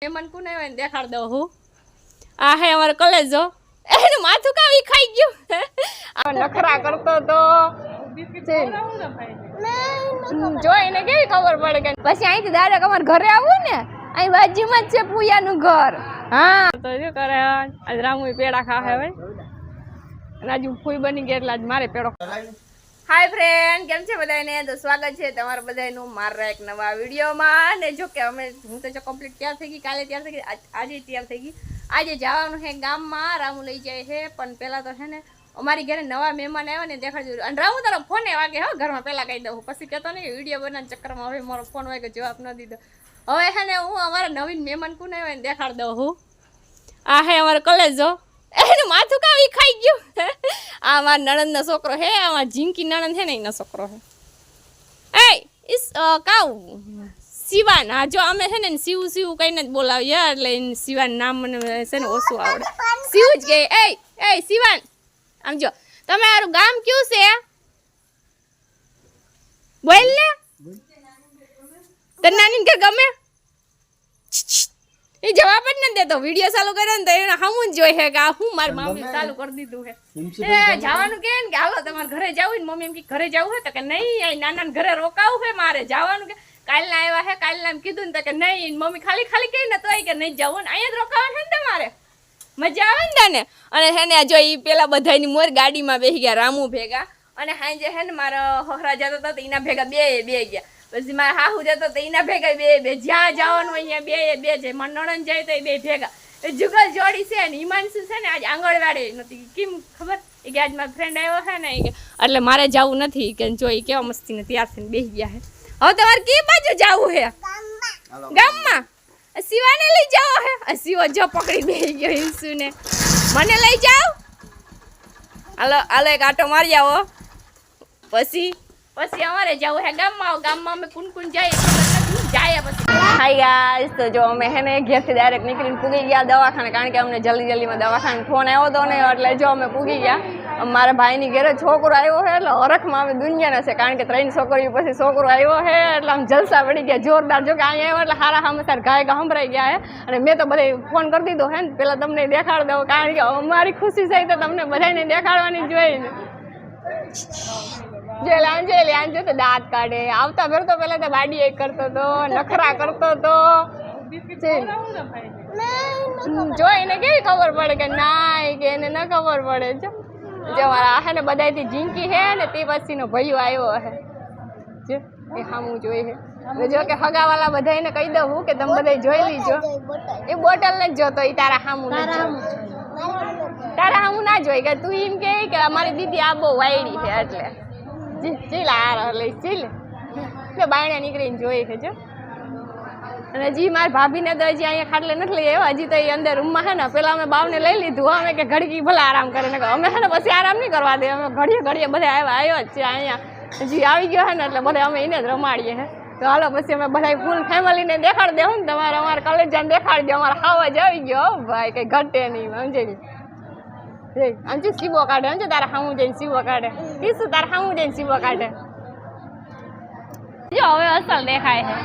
મહેમાન કોને આવે ને દેખાડ દઉં હું આ હે અમારો કોલેજો એનું માથું કાવી ખાઈ ગયું આ નખરા કરતો તો જોઈને કેવી ખબર પડે કે પછી અહીંથી ડાયરેક્ટ અમારા ઘરે આવું ને અહીં બાજુમાં જ છે પૂયાનું ઘર હા તો શું કરે આજ રામુ પેડા ખાહે ભાઈ અને આજુ ફૂઈ બની ગયા એટલે આજ મારે પેડો હાય ફ્રેન્ડ કેમ છે બધાને તો સ્વાગત છે તમારા બધાનું મારા એક નવા વિડીયોમાં અને જો કે અમે હું તો જો કમ્પ્લીટ તૈયાર થઈ ગઈ કાલે તૈયાર થઈ ગઈ આજે તૈયાર થઈ ગઈ આજે જવાનું છે ગામમાં રામુ લઈ જાય છે પણ પહેલાં તો છે ને અમારી ઘરે નવા મહેમાન આવ્યા ને દેખાડજો અને રામુ તારો ફોન વાગે હો ઘરમાં પહેલાં કહી દઉં પછી કહેતો નહીં વિડીયો બનાવવાના ચક્કરમાં હવે મારો ફોન વાગે જવાબ ન દીધો હવે છે ને હું અમારા નવીન મહેમાન કોને આવ્યા ને દેખાડ દઉં હું આ હે અમારો કોલેજો એનું માથું કાવી ખાઈ ગયું આ મારા નણંદનો છોકરો હે આ ઝીંકી નણંદ છે ને એનો છોકરો હે એ ઇસ કાવ શિવાન હા જો અમે છે ને શિવ શિવ કહીને જ બોલાવીએ એટલે શિવાન નામ મને છે ને ઓછું આવડે શિવ જ કહે એ શિવાન આમ જો તમારું ગામ કયું છે બોલ ને તને નાની કે ગમે એ જવાબ જ નથી દેતો વિડીયો ચાલુ કર્યો ને તો એને હમું જ જોઈ છે કે આ હું મારી મમ્મી ચાલુ કરી દીધું છે એ જવાનું કે ને કે હાલો તમારે ઘરે જવું ને મમ્મી એમ કે ઘરે જવું હોય તો કે નહીં નાના ઘરે રોકાવું છે મારે જવાનું કે કાલના આવ્યા છે કાલના એમ કીધું ને તો કે નહીં મમ્મી ખાલી ખાલી કહી ને તો કે નહીં જવું ને અહીંયા જ રોકાવાનું છે ને તમારે મજા આવે ને તને અને છે ને જો એ પેલા બધાની મોર ગાડીમાં બેસી ગયા રામુ ભેગા અને સાંજે છે ને મારા હોહરા જતો હતા તો એના ભેગા બે ગયા પછી મારા હાહુ જતો તો એના ભેગા બે જ્યાં જવાનું અહીંયા બે જાય મારા નણંદ જાય તો એ બે ભેગા એ જુગલ જોડી છે ને હિમાંશુ છે ને આજ આંગણવાડી નથી કેમ ખબર એ કે આજ મારો ફ્રેન્ડ આવ્યો છે ને એ કે એટલે મારે જવું નથી કે જો એ કેવા મસ્તીને તૈયાર થઈને બેસી ગયા છે હવે તમારે કઈ બાજુ જવું છે ગામમાં શિવાને લઈ જાઓ હે શિવો જો પકડી બેસી ગયો હિંસુને મને લઈ જાઓ હાલો એક આટો મારી આવો પછી અમારે જવું હે ગામમાં અમે કુન જાય પછી હાય ગાઈસ તો જો અમે હે ને ઘેરથી ડાયરેક્ટ નીકળીને પૂગી ગયા દવાખાને કારણ કે અમને જલ્દીમાં દવાખાને ફોન આવ્યો હતો ને એટલે જો અમે પૂગી ગયા મારા ભાઈની ઘરે છોકરો આવ્યો છે એટલે હરખમાં અમે દુનિયાના છે કારણ કે 3 છોકરીઓ પછી છોકરો આવ્યો છે એટલે આમ જલસા પડી ગયા જોરદાર જો કે અહીંયા આવ્યો એટલે હારા હમસાર ગાય સંભળાઈ ગયા છે અને મેં તો બધે ફોન કરી દીધો હે ને પેલા તમને દેખાડ દઉં કારણ કે અમારી ખુશી થઈ તો તમને બધાને દેખાડવાની જોઈને જે લાંજો તો દાંત કાઢે આવતા ફેર તો પેલા તો બાડી એક કરતો તો નખરા કરતો તો જો એને કેવી ખબર પડે કે ના કે એને ન ખબર પડે જો મારા હે ને બધાથી ઝીંકી હે ને તે પછીનો ભૈયો આવ્યો હે જો એ સામું જોઈ હે જો કે હગાવાલા બધાને કહી દઉં કે તમે બધા જોઈ લીજો એ બોટલ ને જોતો એ તારા સામું ના જોઈ કે તું એમ કે અમારી દીદી આ બહુ વાયડી છે એટલે બાયણે નીકળીને જોઈ છે જો અને હજી મારી ભાભીને તો હજી અહીંયા ખાટલે નથી લઈ આવ્યા હજી તો એ અંદર રૂમમાં છે ને પેલા અમે બાવને લઈ લીધું અમે કે ઘડીકી ભલે આરામ કરે ને અમે છે ને પછી આરામ નહીં કરવા દે અમે ઘડીએ બધા આવ્યો જ છે અહીંયા હજી આવી ગયો છે ને એટલે બધા અમે એને જ રમાડીએ છે તો હાલો પછી અમે બધા ફૂલ ફેમિલીને દેખાડી દેવું ને તમારે અમારે કલેજાને દેખાડી દો અમારે ખાવા જ આવી ગયો ભાઈ કઈ ઘટે નહીં સમજે આમ જો સીવો કાઢે આમ જો તારા સામું જઈને સીવો કાઢે કીશું તારા સામું જઈને સીવો કાઢે જો હવે અસલ દેખાય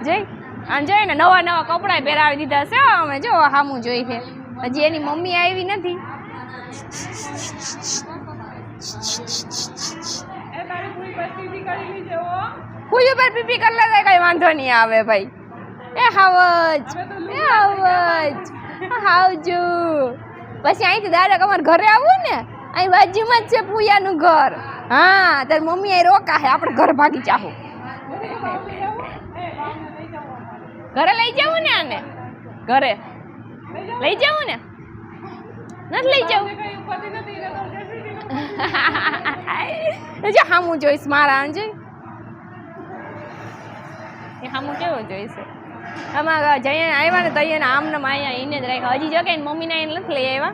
છે જોઈ આમ જોઈ ને નવા કપડા પહેરાવી દીધા છે અમે જો સામું જોઈ છે હજી એની મમ્મી આવી નથી કોઈ ઉપર પીપી કરી લે કઈ વાંધો નહીં આવે ભાઈ એ હાવજ હાવજો પછી અહીંથી ડાયરેક્ટ અમારે ઘરે આવું ને અહીં બાજુમાં જ છે પૂયાનું ઘર હા તાર મમ્મી અહીં રોકા હે આપણે ઘર ભાગી જાહો ઘરે લઈ જવું ને આને ઘરે લઈ જવું ને નથી લઈ જવું જો હામું જોઈશ મારા જોઈ એ હામું કેવો જોઈશે આમાં જઈને આવ્યા ને તો એને આમને અહીંયા એને જ રાખ્યા હજી જો કે મમ્મીને એને નથી લઈ આવ્યા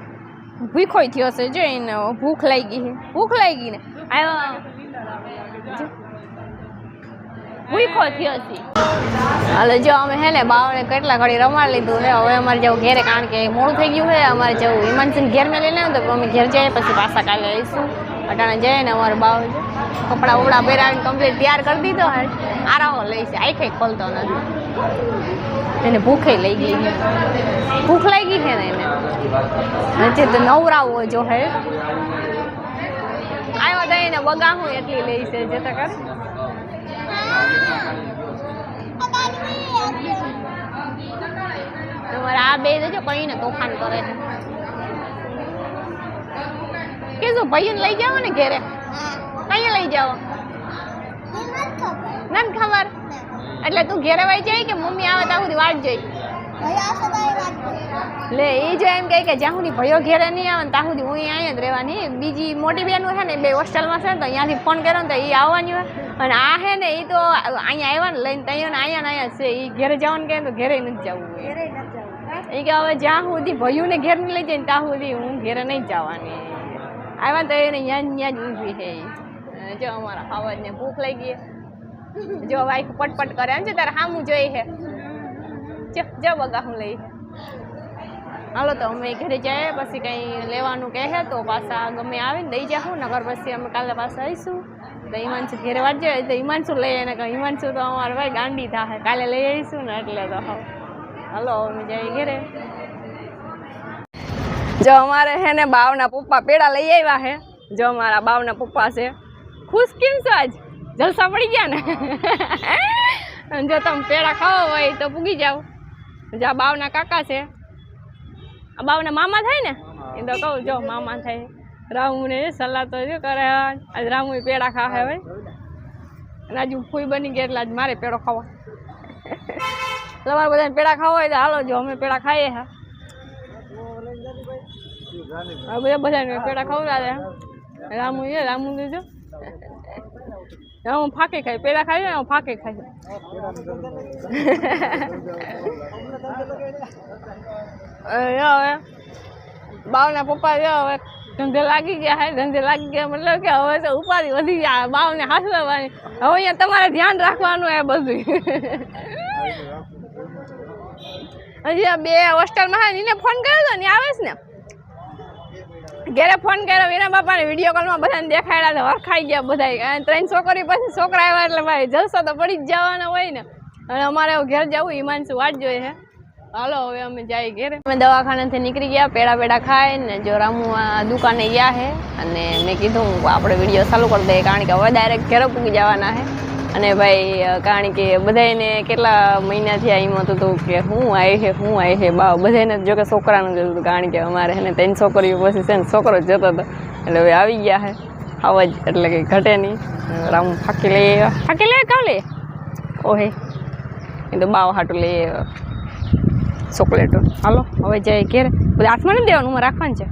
ભૂખો થયો છે જો એને ભૂખ લાગી ને આવ્યો ભૂખો થયો છે હાલો જો અમે હે ને બાવને કેટલા ઘડી રમાડી લીધું છે હવે અમારે જવું ઘેરે કારણ કે મોડું થઈ ગયું છે અમારે જવું હિમાંશીને ઘેરમાં લઈને આવ્યું તો અમે ઘેર જઈએ પછી પાછા કાલે આવીશું અટાણે જઈએ ને અમારે બાવ કપડાં ઉપડા પહેરાવીને કમ્પ્લીટ તૈયાર કરી દીધો હે આરામો લઈશે આખે ખોલતો નથી એને ભૂખે લઈ ગઈ છે, ભૂખ લાગી છે ને એને હજી તો નવરાવો જો હે આવ્યો તો એને બગાહું એટલી લઈ છે જતા કર તમારે આ બે જો કઈ ને તોફાન કરે છે કે શું ભાઈ લઈ જાવ ને ઘેરે કઈ લઈ જાવ નથી ખબર એટલે તું ઘેરે વાઈ જાય કે મમ્મી આવે ત્યાં સુધી વાટ જોઈ લે એ જો એમ કહે કે જ્યાં સુધી ભાઈઓ ઘેરે નહીં આવે ને ત્યાં સુધી હું અહીંયા જ રહેવાની બીજી મોટી બેન છે ને બે હોસ્ટેલમાં છે ને તો અહીંયાથી ફોન કર્યો ને તો એ આવવાની હોય અને આ છે ને એ તો અહીંયા આવ્યા ને લઈને ત્યાં અહીંયા છે એ ઘેરે જવાનું કહે તો ઘેરે નથી જવું એ કે હવે જ્યાં સુધી ભાઈઓને ઘેર નહીં લઈ જાય ને ત્યાં સુધી હું ઘેરે નહીં જવાની આવ્યા તો એને ત્યાં જ ઊભી છે જો અમારા અવાજને ભૂખ લાગી જો વાઈફ પટપટ કરે એમ છે તારે સામું જોઈ છે જો બગા હું લઈ હાલો તો અમે ઘરે જઈએ પછી કંઈ લેવાનું કહે તો પાછા ગમે આવીને દઈ જાઉં નગર પછી અમે કાલે પાછા આવીશું તો હિમાંશુ ઘેરે વાત જોઈએ તો હિમાંશુ લઈ એને કહું હિમાંશુ તો અમારે ભાઈ ગાંડી થાય કાલે લઈ આવીશું ને એટલે તો હાલો અમે જઈએ ઘેરે જો અમારે હે ને બાવના પપ્પા પેડા લઈ આવ્યા હે જો અમારા બાવના પપ્પા છે ખુશ કેમ છો આજ જલસા પડી ગયા ને જો તમે પેડા ખાવા હોય તો પૂગી જાઓ જો આ બાવના કાકા છે આ બાવના મામા થાય ને એ તો કહું જો મામા થાય રામુ ને સલાહ તો જો કરે આજ રામુ પેડા ખાવે હવે અને આજુ ફૂઈ બની ગયા એટલે આજ મારે પેડો ખાવા તમારે બધાને પેડા ખાવા હોય તો હાલો જો અમે પેડા ખાઈએ હા બધા પેડા ખવડાવે રામુ દીધો હું ફાકે ખાઈ પેડા ખાઈ ને હું ફાકે ખાઈ હવે બાવના પપ્પા હવે ધંધે લાગી ગયા હે ધંધે લાગી ગયા મતલબ કે હવે તો ઉપાધિ વધી ગયા બાવને હાથવાની હવે અહીંયા તમારે ધ્યાન રાખવાનું એ બધું હજી આ બે હોસ્ટેલમાં હા એને ફોન કર્યો હતો ને આવે છે ને ઘરે ફોન કર્યો એના બાપાને વિડીયો કોલમાં બધાને દેખાડ્યા તો વરખાઈ ગયા બધા 3 છોકરી પછી છોકરા આવ્યા એટલે ભાઈ જલસો તો પડી જ જવાના હોય ને અને અમારે ઘેર જવું હિમાંશુ વાટ જોઈએ છે હાલો હવે અમે જઈએ ઘેરે અમે દવાખાનેથી નીકળી ગયા પેડા ખાય ને જો રામુ આ દુકાને ગયા છે અને મેં કીધું આપણે વિડીયો ચાલુ કરી દઈએ કારણ કે હવે ડાયરેક્ટ ઘેરે પૂગી જવાના છે અને ભાઈ કારણ કે બધાને કેટલા મહિનાથી એમ હતું કે હું આવી છે બા બધાને જો કે છોકરાનું જતું હતું કારણ કે અમારે એને 3 છોકરીઓ પછી છે ને છોકરો જતો હતો એટલે હવે આવી ગયા છે આવા જ એટલે કંઈ ઘટે નહીં રામુ ફાંકી લઈ કાં લે ઓહે એ તો બાવ હાટું લઈ ચોકલેટો હાલો હવે જઈએ ઘેરે બધા હાથમાં નથી દેવાનું રાખવાનું છે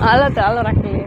હાલો તો હાલો રાખી લઈએ